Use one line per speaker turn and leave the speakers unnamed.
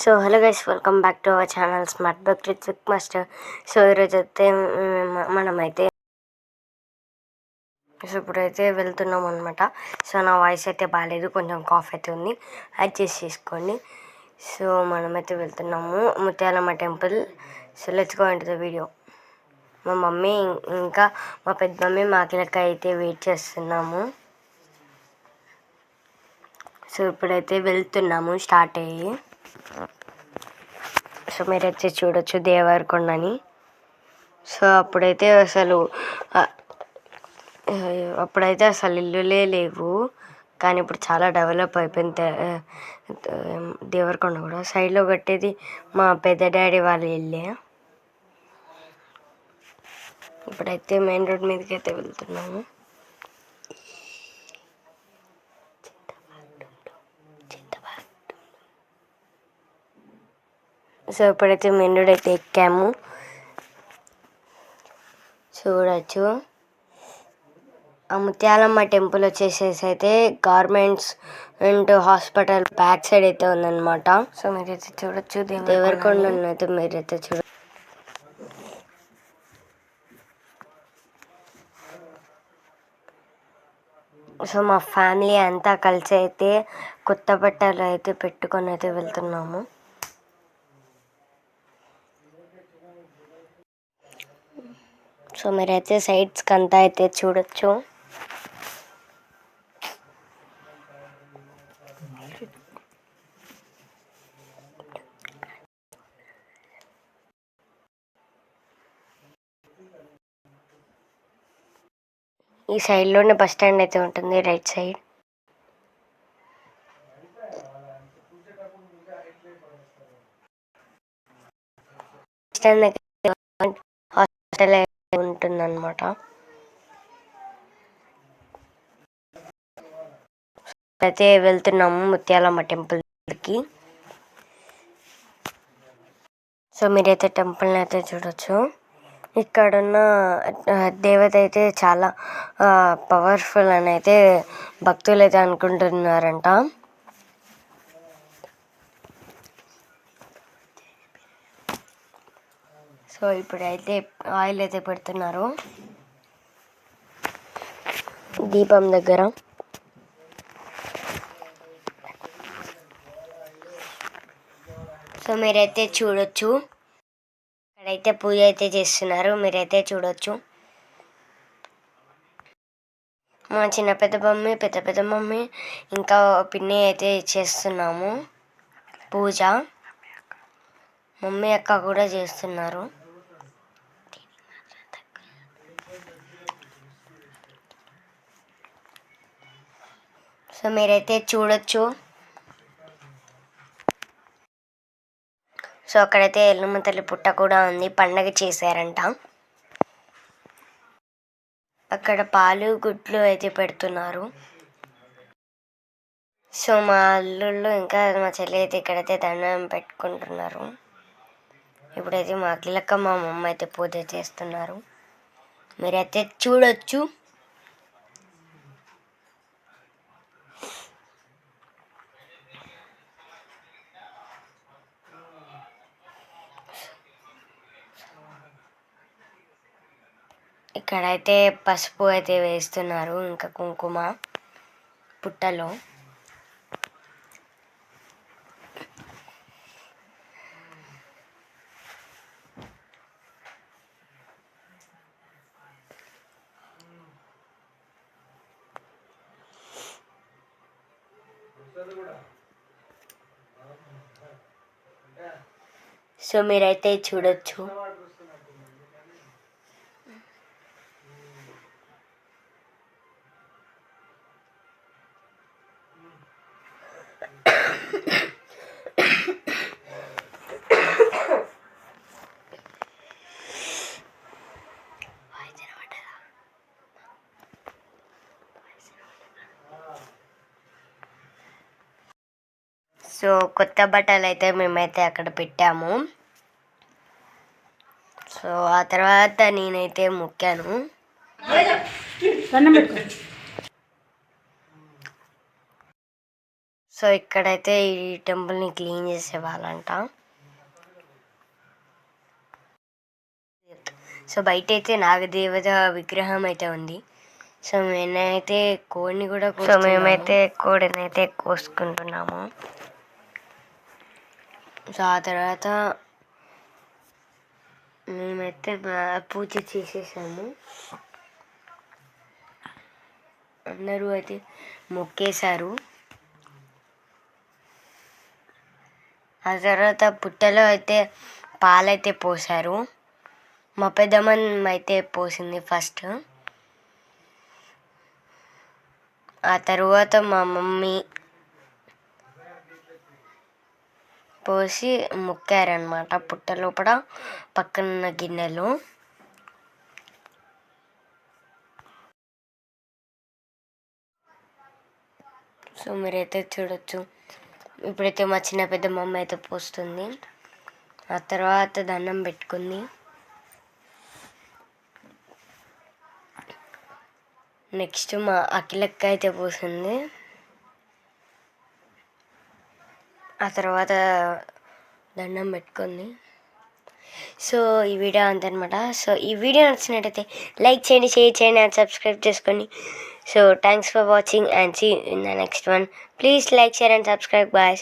So hello guys, welcome back to our channel smart buck with master. So ఈరోజు అయితే మనమైతే ఇప్పుడైతే వెళ్తున్నాం అనమాట. సో నా వాయిస్ అయితే బాగాలేదు, కొంచెం కాఫ్ అయితే ఉంది, అడ్జస్ట్ చేసుకోండి. సో మనమైతే వెళ్తున్నాము Mutyalamma temple. So let's go into the video. మా మమ్మీ ఇంకా మా పెద్ద మమ్మీ మాకిలక అయితే వెయిట్ చేస్తున్నాము. సో ఇప్పుడైతే వెళ్తున్నాము స్టార్ట్ అయ్యి. సో మీరైతే చూడొచ్చు దేవరకొండని. సో అప్పుడైతే అసలు ఇల్లులే లేవు, కానీ ఇప్పుడు చాలా డెవలప్ అయిపోయింది దేవరకొండ కూడా. సైడ్లో కట్టేది మా పెద్ద డాడీ వాళ్ళ ఇల్లే. ఇప్పుడైతే మెయిన్ రోడ్ మీదకి అయితే వెళ్తున్నాము. సో ఇప్పుడైతే మెయిన్ రోడ్ అయితే ఎక్కాము. చూడచ్చు ఆ ముత్యాలమ్మ టెంపుల్ వచ్చేసేసి అయితే governments and hospital back side అయితే ఉందన్నమాట. సో మీరైతే చూడొచ్చు దేవరకొండ అయితే మీరైతే సో మా ఫ్యామిలీ అంతా కలిసి అయితే కొత్త బట్టలు అయితే పెట్టుకొని అయితే వెళ్తున్నాము. సో మీరైతే సైడ్స్కి అంతా అయితే చూడొచ్చు. ఈ సైడ్లోనే బస్ స్టాండ్ అయితే ఉంటుంది, రైట్ సైడ్. బస్ స్టాండ్ దగ్గర హాస్పిటల్ ఉంటుందన్నమాట. అయితే వెళ్తున్నాము ముత్యాలమ్మ టెంపుల్కి. సో మీరైతే టెంపుల్ని అయితే చూడొచ్చు. ఇక్కడున్న దేవత అయితే చాలా పవర్ఫుల్ అని అయితే భక్తులు అయితే అనుకుంటున్నారంట. సో ఇప్పుడైతే ఆయిల్ అయితే పెడుతున్నారు దీపం దగ్గర. సో మీరైతే చూడొచ్చు, ఇక్కడైతే పూజ అయితే చేస్తున్నారు, మీరైతే చూడొచ్చు. మా పెద్ద మమ్మీ ఇంకా పిన్ని అయితే చేస్తున్నాము పూజ. మమ్మీ అక్క కూడా చేస్తున్నారు. సో మీరైతే చూడొచ్చు. సో అక్కడైతే ఎల్లమ్మ తల్లి పుట్ట కూడా ఉంది, పండగ చేశారంట. అక్కడ పాలు గుడ్లు అయితే పెడుతున్నారు. సో మా అల్లుళ్ళు ఇంకా మా చెల్లి అయితే ఇక్కడైతే దండం పెట్టుకుంటున్నారు. ఇప్పుడైతే మా అఖిలక్క మా మమ్మ అయితే పూజ చేస్తున్నారు, మీరైతే చూడొచ్చు. ఇక్కడైతే పసుపు అయితే వేస్తున్నారు, ఇంకా కుంకుమ పుట్టలో. సో మీరైతే చూడొచ్చు. సో కొత్త బట్టలు అయితే మేమైతే అక్కడ పెట్టాము. సో ఆ తర్వాత నేనైతే మొక్కాను. సో ఇక్కడైతే ఈ టెంపుల్ని క్లీన్ చేసేవాళ్ళంట. సో బయట అయితే నాగదేవత విగ్రహం అయితే ఉంది. సో మేమైతే కోడిని అయితే కోసుకుంటున్నాము. సో ఆ తర్వాత మేమైతే పూజ చేసేసాము. అందరూ అయితే మొక్కేశారు. ఆ తర్వాత పుట్టలో అయితే పాలైతే పోసారు. మా పెద్దమ్మ అయితే పోసింది ఫస్ట్. ఆ తర్వాత మా మమ్మీ పోసి మొక్కారనమాట పుట్ట లోపల పక్కనున్న గిన్నెలో. సో మీరైతే చూడొచ్చు. ఇప్పుడైతే మా చిన్న పెద్ద మమ్మ అయితే పోస్తుంది. ఆ తర్వాత దండం పెట్టుకుంది. నెక్స్ట్ మా అఖిలక్క అయితే పోసింది. ఆ తర్వాత దండం పెట్టుకుంది. సో ఈ వీడియో అంతనమాట. సో ఈ వీడియో నచ్చినట్టయితే లైక్ చేయండి, షేర్ చేయండి అండ్ సబ్స్క్రైబ్ చేసుకోండి. So thanks for watching and see in the next one. Please like, share and subscribe guys.